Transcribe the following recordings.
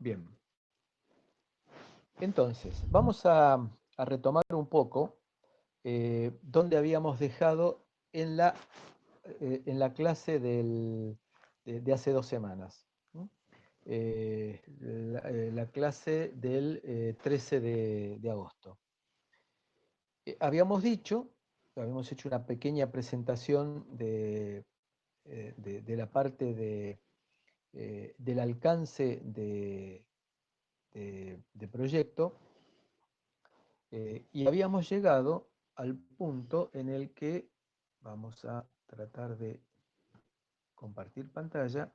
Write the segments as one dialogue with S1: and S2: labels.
S1: Bien, entonces, vamos a retomar un poco donde habíamos dejado en la clase de hace 2 semanas. ¿No? La clase del 13 de agosto. Habíamos hecho una pequeña presentación de la parte del alcance de proyecto, y habíamos llegado al punto en el que vamos a tratar de compartir pantalla.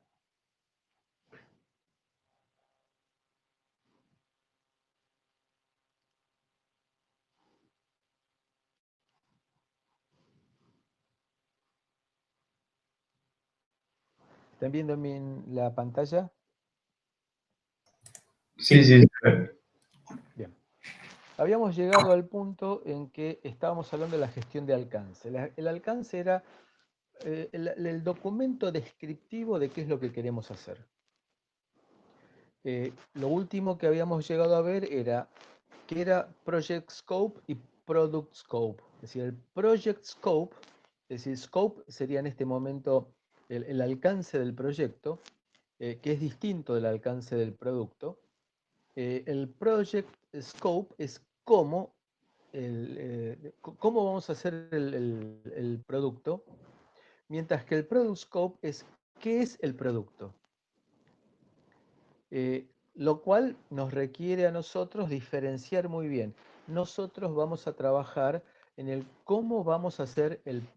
S1: ¿Están viendo la pantalla?
S2: Sí, sí.
S1: Bien. Habíamos llegado al punto en que estábamos hablando de la gestión de alcance. El alcance era el documento descriptivo de qué es lo que queremos hacer. Lo último que habíamos llegado a ver era que era Project Scope y Product Scope. Es decir, el Project Scope, es decir, Scope sería en este momento el alcance del proyecto, que es distinto del alcance del producto. El Project Scope es cómo vamos a hacer el producto, mientras que el Product Scope es qué es el producto. Lo cual nos requiere a nosotros diferenciar muy bien. Nosotros vamos a trabajar en el cómo vamos a hacer el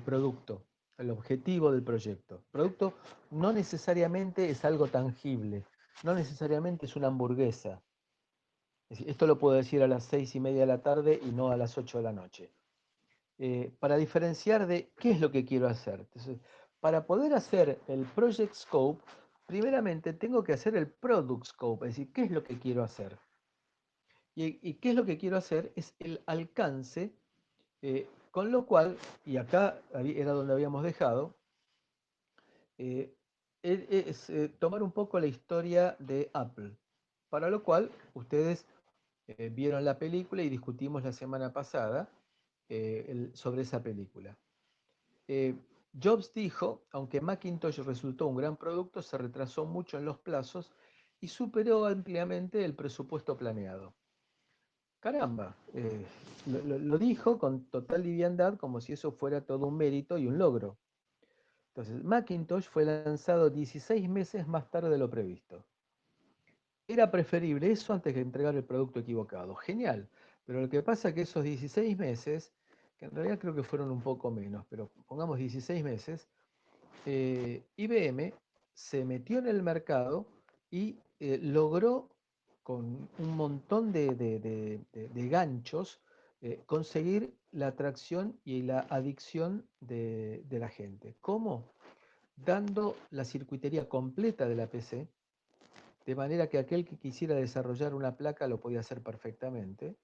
S1: producto, el objetivo del proyecto. El producto no necesariamente es algo tangible, no necesariamente es una hamburguesa. Es decir, esto lo puedo decir a las 6:30 de la tarde y no a las 8 de la noche. Para diferenciar de qué es lo que quiero hacer. Entonces, para poder hacer el Project Scope, primeramente tengo que hacer el Product Scope, es decir, qué es lo que quiero hacer. Y qué es lo que quiero hacer es el alcance, con lo cual, y acá era donde habíamos dejado, eh, es tomar un poco la historia de Apple, para lo cual ustedes vieron la película y discutimos la semana pasada sobre esa película. Eh, Jobs dijo, aunque Macintosh resultó un gran producto, se retrasó mucho en los plazos y superó ampliamente el presupuesto planeado. Caramba, lo dijo con total liviandad, como si eso fuera todo un mérito y un logro. Entonces, Macintosh fue lanzado 16 meses más tarde de lo previsto. Era preferible eso antes que entregar el producto equivocado. Genial. Pero lo que pasa es que esos 16 meses, que en realidad creo que fueron un poco menos, pero pongamos 16 meses, IBM se metió en el mercado y logró con un montón de ganchos conseguir la atracción y la adicción de la gente. ¿Cómo? Dando la circuitería completa de la PC, de manera que aquel que quisiera desarrollar una placa lo podía hacer perfectamente,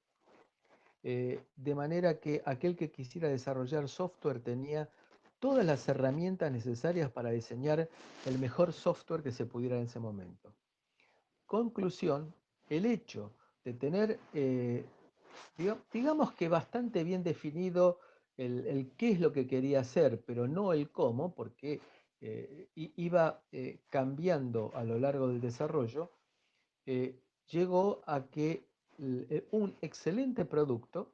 S1: de manera que aquel que quisiera desarrollar software tenía todas las herramientas necesarias para diseñar el mejor software que se pudiera en ese momento. Conclusión, el hecho de tener, digamos que bastante bien definido el qué es lo que quería hacer, pero no el cómo, porque iba cambiando a lo largo del desarrollo, llegó a que un excelente producto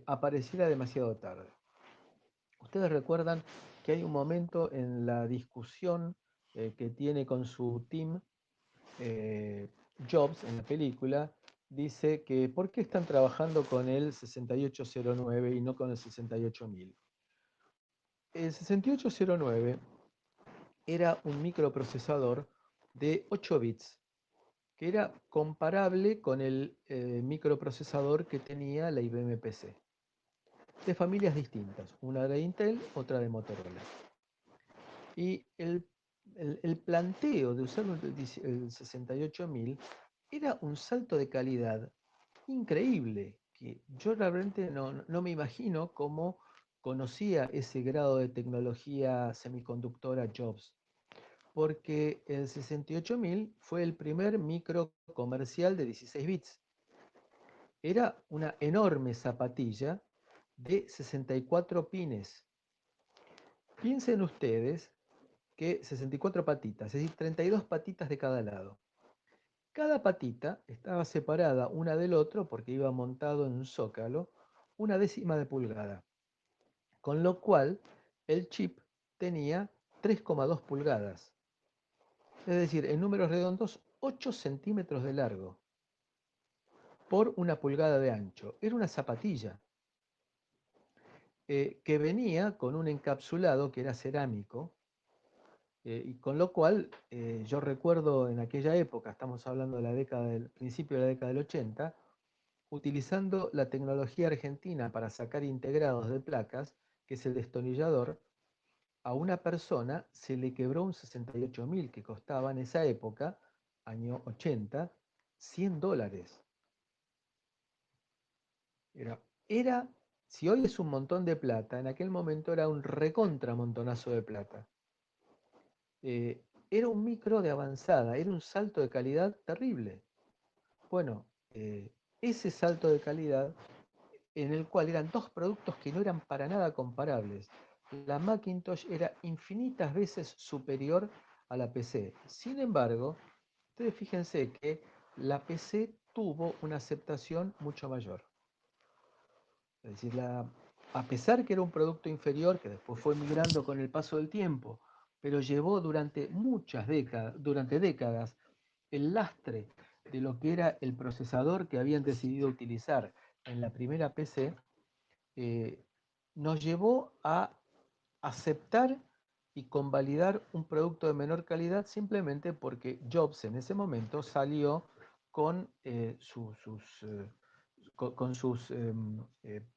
S1: apareciera demasiado tarde. Ustedes recuerdan que hay un momento en la discusión que tiene con su team, Jobs en la película, dice que ¿por qué están trabajando con el 6809 y no con el 68000? El 6809 era un microprocesador de 8 bits, que era comparable con el microprocesador que tenía la IBM PC, de familias distintas, una de Intel, otra de Motorola. Y el planteo de usar el 68000 era un salto de calidad increíble, que yo realmente no me imagino cómo conocía ese grado de tecnología semiconductora Jobs. porque el 68000 fue el primer micro comercial de 16 bits. Era una enorme zapatilla de 64 pines. Piensen ustedes que 64 patitas, es decir, 32 patitas de cada lado. Cada patita estaba separada una del otro porque iba montado en un zócalo, una décima de pulgada, con lo cual el chip tenía 3,2 pulgadas, es decir, en números redondos, 8 centímetros de largo por una pulgada de ancho. Era una zapatilla que venía con un encapsulado que era cerámico, y con lo cual yo recuerdo en aquella época, estamos hablando de la década del principio de la década del 80, utilizando la tecnología argentina para sacar integrados de placas, que es el destornillador. A una persona se le quebró un 68000 que costaba en esa época, año 80, $100. Era, era, si hoy es un montón de plata, en aquel momento era un recontra montonazo de plata. Era un micro de avanzada, era un salto de calidad terrible. Bueno, ese salto de calidad en el cual eran dos productos que no eran para nada comparables. La Macintosh era infinitas veces superior a la PC. Sin embargo, ustedes fíjense que la PC tuvo una aceptación mucho mayor. Es decir, a pesar que era un producto inferior, que después fue migrando con el paso del tiempo, pero llevó durante muchas décadas, durante décadas, el lastre de lo que era el procesador que habían decidido utilizar en la primera PC, eh, nos llevó a aceptar y convalidar un producto de menor calidad simplemente porque Jobs en ese momento salió con sus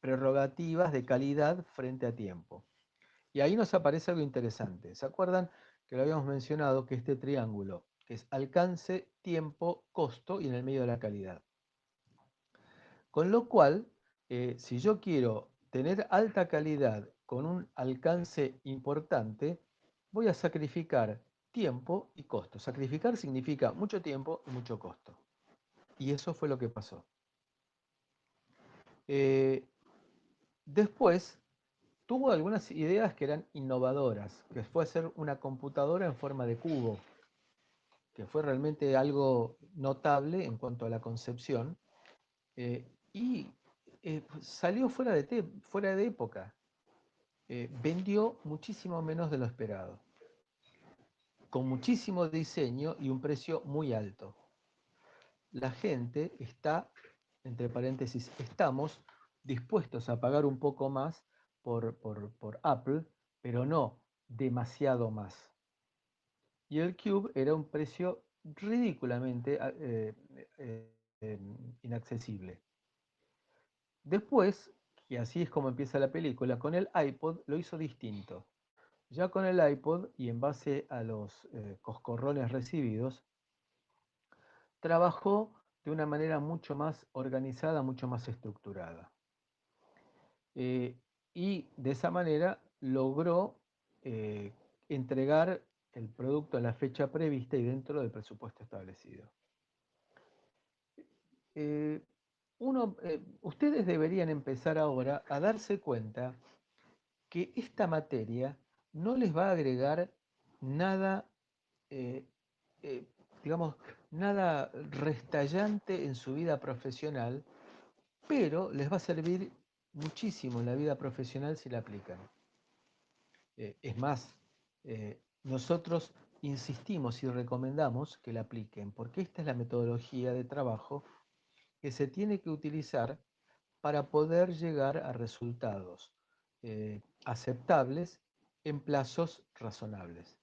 S1: prerrogativas de calidad frente a tiempo. Y ahí nos aparece algo interesante. ¿Se acuerdan que lo habíamos mencionado, que este triángulo, que es alcance, tiempo, costo y en el medio de la calidad? Con lo cual, si yo quiero tener alta calidad con un alcance importante, voy a sacrificar tiempo y costo. Sacrificar significa mucho tiempo y mucho costo. Y eso fue lo que pasó. Después, tuvo algunas ideas que eran innovadoras, que fue hacer una computadora en forma de cubo, que fue realmente algo notable en cuanto a la concepción, y salió fuera de época. Vendió muchísimo menos de lo esperado, con muchísimo diseño y un precio muy alto. La gente está, entre paréntesis, estamos dispuestos a pagar un poco más por Apple, pero no demasiado más. Y el Cube era un precio ridículamente eh, inaccesible. Después, y así es como empieza la película, con el iPod lo hizo distinto. Ya con el iPod y en base a los coscorrones recibidos, trabajó de una manera mucho más organizada, mucho más estructurada. Eh, y de esa manera logró eh, entregar el producto a la fecha prevista y dentro del presupuesto establecido. Eh, ustedes deberían empezar ahora a darse cuenta que esta materia no les va a agregar nada, eh, eh, digamos, nada restallante en su vida profesional, pero les va a servir muchísimo en la vida profesional si la aplican. Es más, nosotros insistimos y recomendamos que la apliquen, porque esta es la metodología de trabajo que se tiene que utilizar para poder llegar a resultados aceptables en plazos razonables.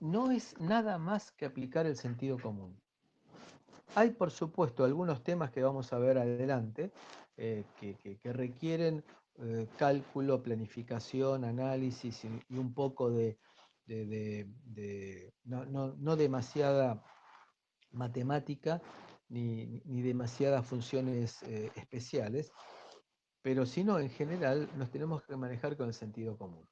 S1: No es nada más que aplicar el sentido común. Hay, por supuesto, algunos temas que vamos a ver adelante que requieren cálculo, planificación, análisis y un poco no demasiada matemática ni demasiadas funciones especiales, pero sino en general nos tenemos que manejar con el sentido común.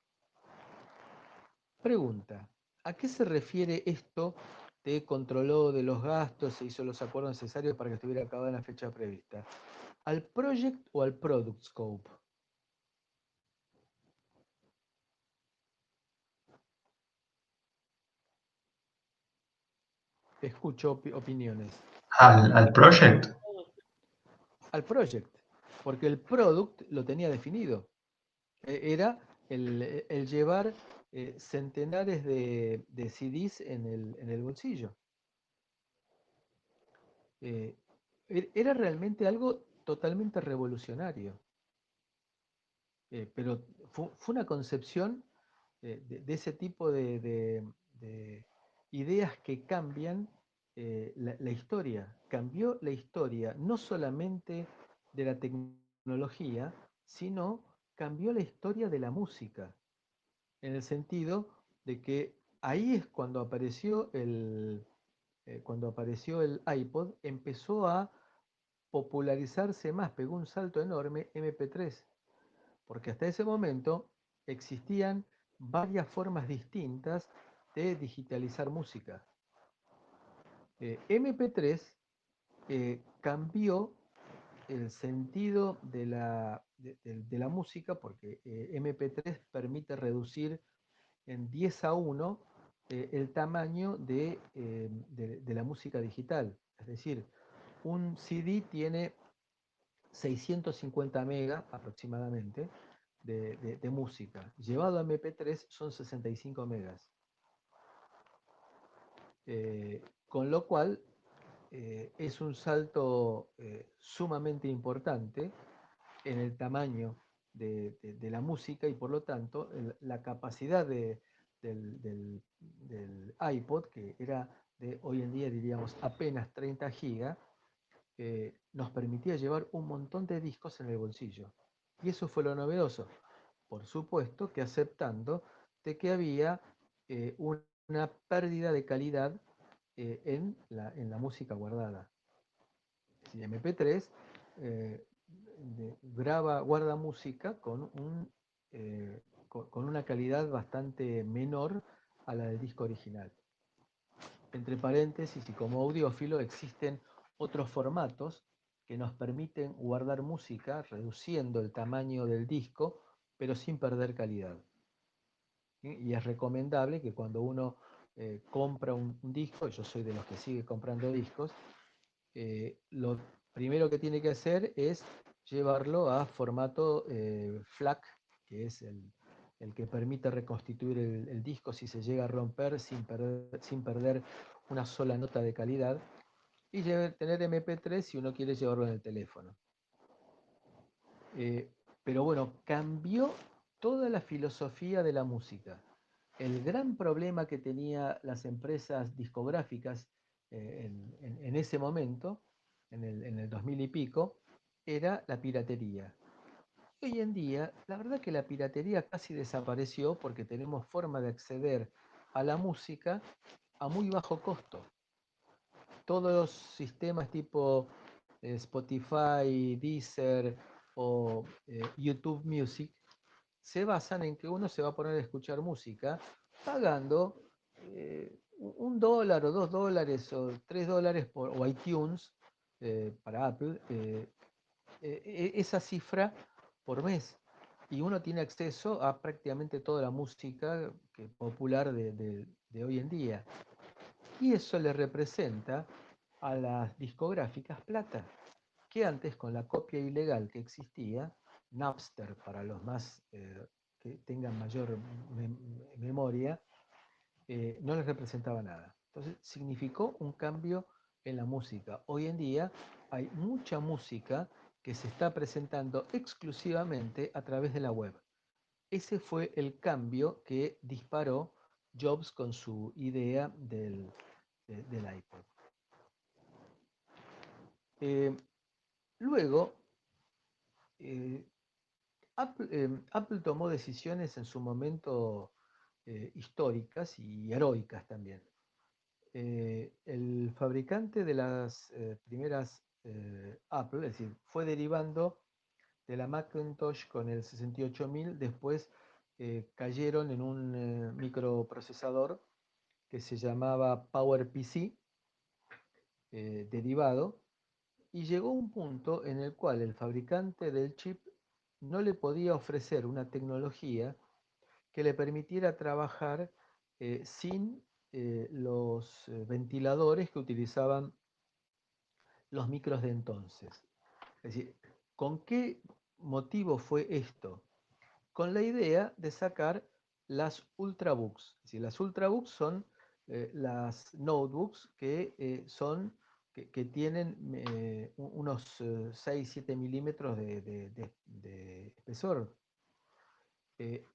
S1: Pregunta, ¿a qué se refiere esto de controló de los gastos, se hizo los acuerdos necesarios para que estuviera acabada en la fecha prevista? ¿Al project o al product scope? Escucho opiniones.
S2: Al project.
S1: Al project, porque el product lo tenía definido. Era el llevar centenares de CDs en el bolsillo. Eh, Era realmente algo totalmente revolucionario. Pero fue una concepción de ese tipo de ideas que cambian la historia. Cambió la historia no solamente de la tecnología, sino cambió la historia de la música, en el sentido de que ahí es cuando apareció el iPod, empezó a popularizarse más, pegó un salto enorme MP3, porque hasta ese momento existían varias formas distintas de digitalizar música. MP3 cambió el sentido de la música porque MP3 permite reducir en 10 a 1 el tamaño de la música digital. Es decir, un CD tiene 650 megas aproximadamente de música. Llevado a MP3 son 65 megas. Con lo cual es un salto sumamente importante en el tamaño de la música y por lo tanto la capacidad del iPod, que era de hoy en día diríamos apenas 30 gigas, nos permitía llevar un montón de discos en el bolsillo. Y eso fue lo novedoso. Por supuesto que aceptando de que había una pérdida de calidad en la música guardada. Si MP3 eh, guarda música con una calidad bastante menor a la del disco original. Entre paréntesis, y como audiófilo existen otros formatos que nos permiten guardar música reduciendo el tamaño del disco, pero sin perder calidad. ¿Sí? Y es recomendable que cuando uno compra un disco, y yo soy de los que sigue comprando discos, lo primero que tiene que hacer es llevarlo a formato FLAC, que es el que permite reconstituir el disco si se llega a romper sin perder una sola nota de calidad, y tener MP3 si uno quiere llevarlo en el teléfono. Eh, pero bueno, cambió toda la filosofía de la música. El gran problema que tenían las empresas discográficas en ese momento, en el 2000 y pico, era la piratería. Hoy en día, la verdad que la piratería casi desapareció porque tenemos forma de acceder a la música a muy bajo costo. Todos los sistemas tipo Spotify, Deezer o YouTube Music se basan en que uno se va a poner a escuchar música pagando $1 o $2 o $3 o iTunes para Apple, esa cifra por mes. Y uno tiene acceso a prácticamente toda la música popular de hoy en día. Y eso le representa a las discográficas plata, que antes con la copia ilegal que existía, Napster para los más que tengan mayor memoria, no les representaba nada. Entonces significó un cambio en la música. Hoy en día hay mucha música que se está presentando exclusivamente a través de la web. Ese fue el cambio que disparó Jobs con su idea del iPod. Eh, Luego, eh, Apple tomó decisiones en su momento históricas y heroicas también. El fabricante de las primeras Apple, es decir, fue derivando de la Macintosh con el 68000, después cayeron en un microprocesador que se llamaba PowerPC derivado, y llegó un punto en el cual el fabricante del chip no le podía ofrecer una tecnología que le permitiera trabajar sin los ventiladores que utilizaban los micros de entonces. Es decir, ¿con qué motivo fue esto? Con la idea de sacar las Ultrabooks. Es decir, las Ultrabooks son las notebooks que tienen unos 6-7 milímetros de espesor.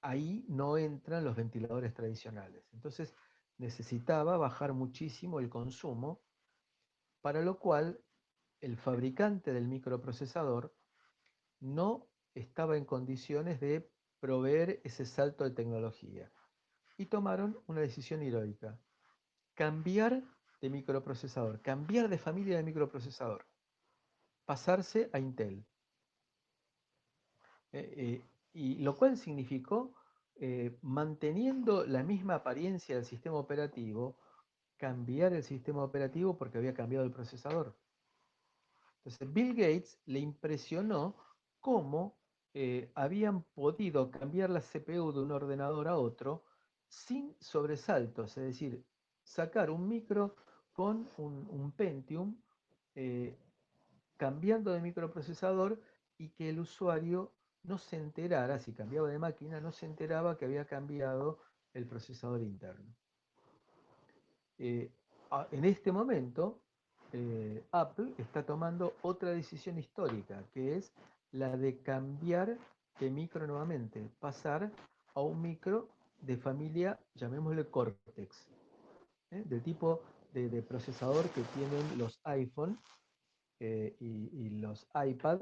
S1: Ahí no entran los ventiladores tradicionales. Entonces necesitaba bajar muchísimo el consumo, para lo cual el fabricante del microprocesador no estaba en condiciones de proveer ese salto de tecnología. Y tomaron una decisión heroica: cambiar de microprocesador, cambiar de familia de microprocesador, pasarse a Intel. Y lo cual significó, manteniendo la misma apariencia del sistema operativo, cambiar el sistema operativo porque había cambiado el procesador. Entonces, Bill Gates le impresionó cómo habían podido cambiar la CPU de un ordenador a otro sin sobresaltos, es decir, sacar un micro con un Pentium, eh, cambiando de microprocesador, y que el usuario no se enterara, si cambiaba de máquina, no se enteraba que había cambiado el procesador interno. Eh, en este momento, Apple está tomando otra decisión histórica, que es la de cambiar de micro nuevamente, pasar a un micro de familia, llamémosle Cortex, del tipo de procesador que tienen los iPhone y los iPad,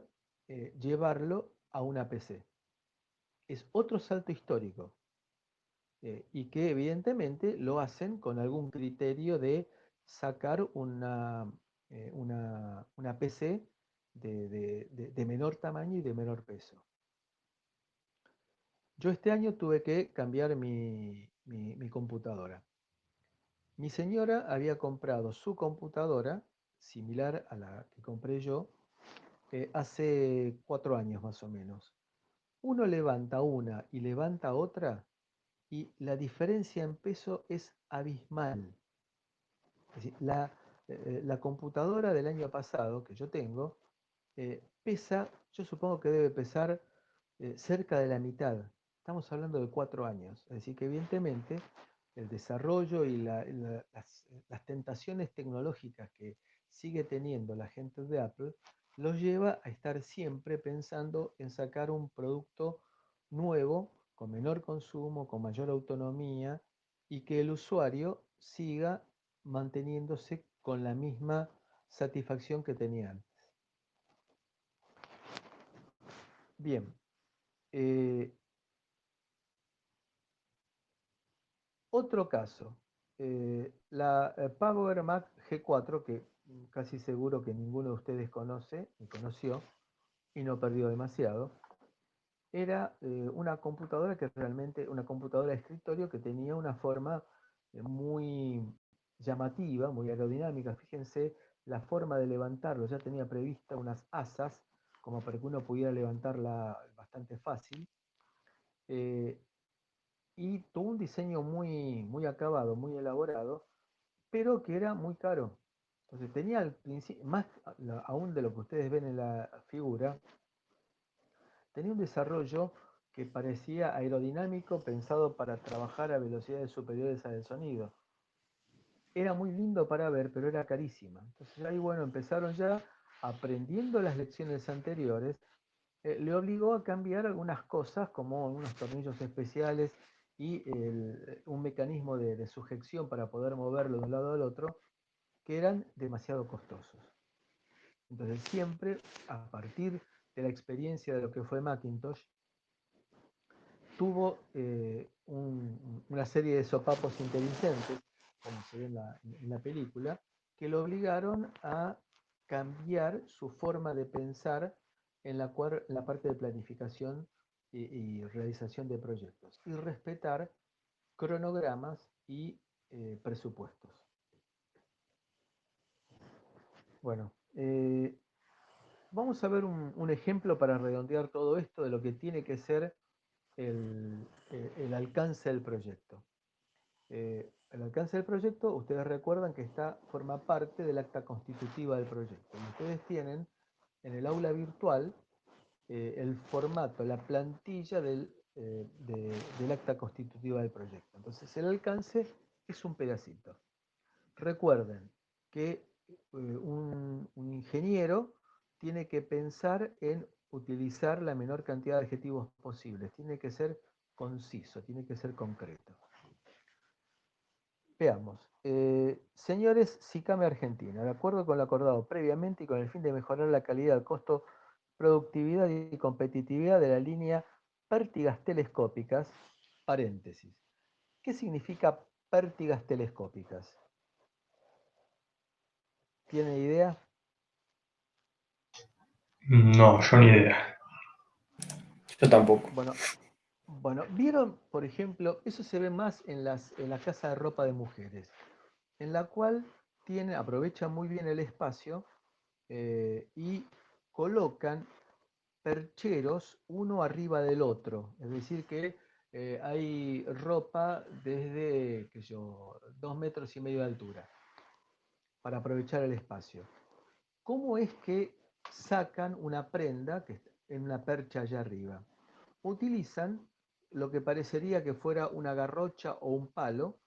S1: llevarlo a una PC. Es otro salto histórico, y que evidentemente lo hacen con algún criterio de sacar una PC de menor tamaño y de menor peso. Yo este año tuve que cambiar mi computadora. Mi señora había comprado su computadora, similar a la que compré yo, hace 4 años más o menos. Uno levanta una y levanta otra, y la diferencia en peso es abismal. Es decir, la computadora del año pasado que yo tengo pesa, yo supongo que debe pesar cerca de la mitad. Estamos hablando de 4 años. Es decir, que evidentemente el desarrollo y las tentaciones tecnológicas que sigue teniendo la gente de Apple los lleva a estar siempre pensando en sacar un producto nuevo, con menor consumo, con mayor autonomía, y que el usuario siga manteniéndose con la misma satisfacción que tenía antes. Bien, eh, otro caso, la Power Mac G4, que casi seguro que ninguno de ustedes conoce y conoció y no perdió demasiado, era una computadora que realmente, una computadora de escritorio que tenía una forma muy llamativa, muy aerodinámica. Fíjense la forma de levantarlo, ya tenía prevista unas asas como para que uno pudiera levantarla bastante fácil. eh, y tuvo un diseño muy acabado, muy elaborado, pero que era muy caro. Entonces tenía al principio, más aún de lo que ustedes ven en la figura, tenía un desarrollo que parecía aerodinámico, pensado para trabajar a velocidades superiores a del sonido. Era muy lindo para ver, pero era carísima. Entonces ahí, bueno, empezaron ya aprendiendo las lecciones anteriores. Le obligó a cambiar algunas cosas, como unos tornillos especiales y un mecanismo de sujeción para poder moverlo de un lado al otro, que eran demasiado costosos. Entonces siempre, a partir de la experiencia de lo que fue Macintosh, tuvo una serie de sopapos inteligentes, como se ve en la película, que lo obligaron a cambiar su forma de pensar en la parte de planificación y realización de proyectos, y respetar cronogramas y presupuestos. Bueno, vamos a ver un ejemplo para redondear todo esto de lo que tiene que ser el alcance del proyecto. El alcance del proyecto, ustedes recuerdan que forma parte del acta constitutiva del proyecto. Y ustedes tienen en el aula virtual el formato, la plantilla del acta constitutiva del proyecto. Entonces el alcance es un pedacito. Recuerden que un ingeniero tiene que pensar en utilizar la menor cantidad de adjetivos posibles, tiene que ser conciso, tiene que ser concreto. Veamos. Señores, SICAME Argentina, de acuerdo con lo acordado previamente y con el fin de mejorar la calidad, costo, productividad y competitividad de la línea pértigas telescópicas, paréntesis. ¿Qué significa pértigas telescópicas? ¿Tienen idea?
S2: No, yo ni idea.
S3: Yo tampoco.
S1: Bueno, vieron, por ejemplo, eso se ve más en la casa de ropa de mujeres, en la cual aprovechan muy bien el espacio y colocan percheros uno arriba del otro. Es decir, que hay ropa desde, 2,5 metros de altura para aprovechar el espacio. ¿Cómo es que sacan una prenda que está en una percha allá arriba? Utilizan lo que parecería que fuera una garrocha o un palo.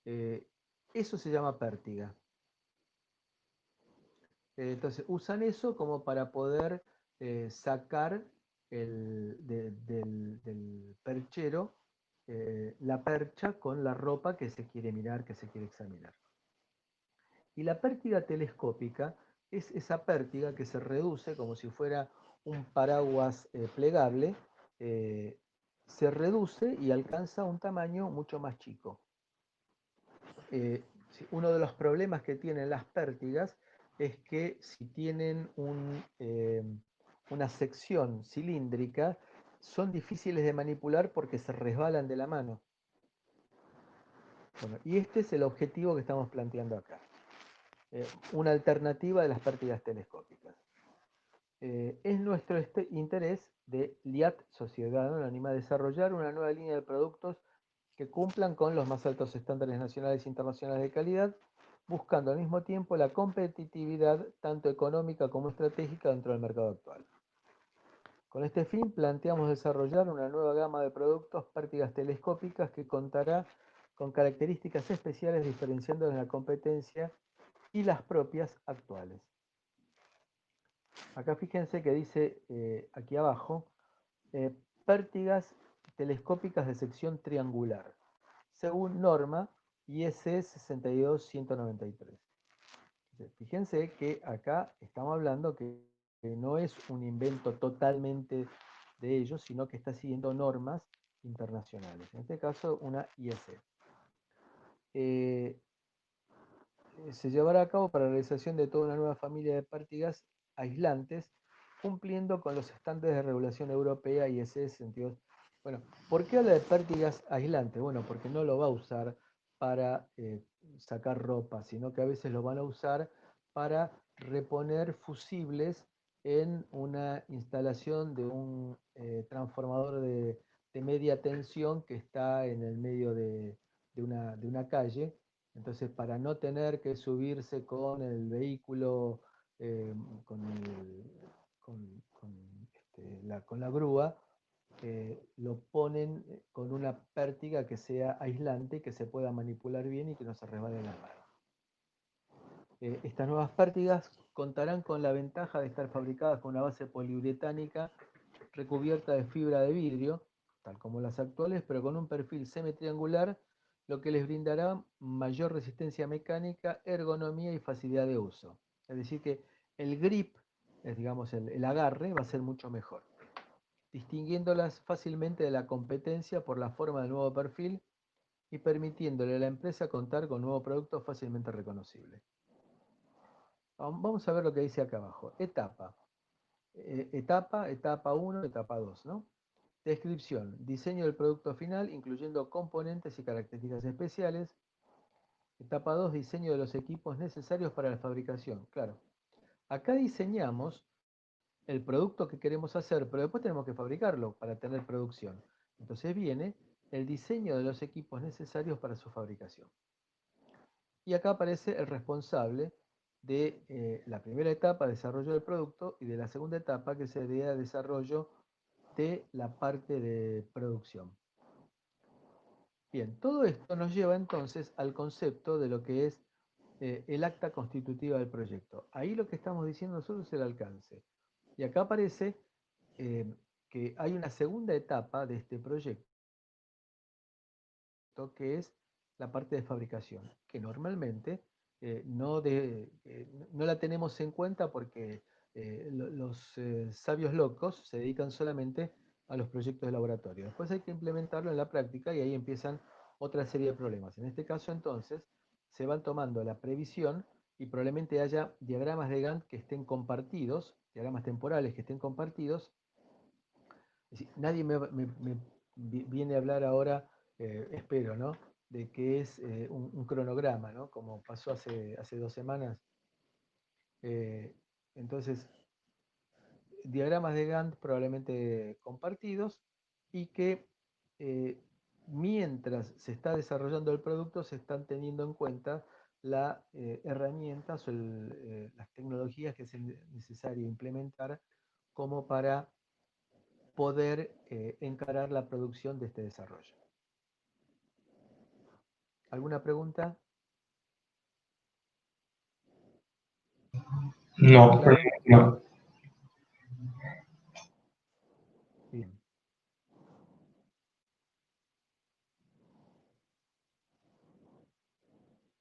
S1: Eso se llama pértiga. Entonces usan eso como para poder sacar del perchero la percha con la ropa que se quiere mirar, que se quiere examinar. Y la pértiga telescópica es esa pértiga que se reduce como si fuera un paraguas plegable, se reduce y alcanza un tamaño mucho más chico. Uno de los problemas que tienen las pértigas es que si tienen una sección cilíndrica, son difíciles de manipular porque se resbalan de la mano. Bueno, y este es el objetivo que estamos planteando acá. Una alternativa de las pértigas telescópicas. Es nuestro interés de LIAT Sociedad Anónima desarrollar una nueva línea de productos que cumplan con los más altos estándares nacionales e internacionales de calidad, buscando al mismo tiempo la competitividad tanto económica como estratégica dentro del mercado actual. Con este fin planteamos desarrollar una nueva gama de productos pértigas telescópicas que contará con características especiales diferenciando en la competencia y las propias actuales. Acá fíjense que dice aquí abajo, pértigas telescópicas de sección triangular, según norma IS 62193. Fíjense que acá estamos hablando que no es un invento totalmente de ellos, sino que está siguiendo normas internacionales, en este caso una IS. Se llevará a cabo para la realización de toda una nueva familia de pértigas aislantes, cumpliendo con los estándares de regulación europea y ese sentido. Bueno, ¿por qué habla de pértigas aislantes? Bueno, porque no lo va a usar para sacar ropa, sino que a veces lo van a usar para reponer fusibles en una instalación de un transformador de media tensión que está en el medio de una calle. Entonces, para no tener que subirse con el vehículo, con la grúa, lo ponen con una pértiga que sea aislante, que se pueda manipular bien y que no se resbale la mano. Estas nuevas pértigas contarán con la ventaja de estar fabricadas con una base poliuretánica recubierta de fibra de vidrio, tal como las actuales, pero con un perfil semitriangular, lo que les brindará mayor resistencia mecánica, ergonomía y facilidad de uso. Es decir que el grip, digamos el agarre, va a ser mucho mejor, distinguiéndolas fácilmente de la competencia por la forma del nuevo perfil y permitiéndole a la empresa contar con nuevos productos fácilmente reconocibles. Vamos a ver lo que dice acá abajo. Etapa 1, etapa 2, ¿no? Descripción, diseño del producto final, incluyendo componentes y características especiales. Etapa 2, diseño de los equipos necesarios para la fabricación. Claro, acá diseñamos el producto que queremos hacer, pero después tenemos que fabricarlo para tener producción. Entonces viene el diseño de los equipos necesarios para su fabricación. Y acá aparece el responsable de la primera etapa, desarrollo del producto, y de la segunda etapa, que sería desarrollo de la parte de producción. Bien, todo esto nos lleva entonces al concepto de lo que es el acta constitutiva del proyecto. Ahí lo que estamos diciendo nosotros es el alcance. Y acá aparece que hay una segunda etapa de este proyecto, que es la parte de fabricación, que normalmente no la tenemos en cuenta porque los sabios locos se dedican solamente a los proyectos de laboratorio. Después hay que implementarlo en la práctica y ahí empiezan otra serie de problemas. En este caso, entonces, se van tomando la previsión y probablemente haya diagramas de Gantt que estén compartidos, diagramas temporales que estén compartidos. Es decir, nadie me viene a hablar ahora, espero, ¿no?, de que es un cronograma, ¿no?, como pasó hace 2 semanas. Entonces, diagramas de Gantt probablemente compartidos y que mientras se está desarrollando el producto se están teniendo en cuenta las herramientas o las tecnologías que es necesario implementar como para poder encarar la producción de este desarrollo. ¿Alguna pregunta?
S2: No,
S1: ¿Claro?
S2: no.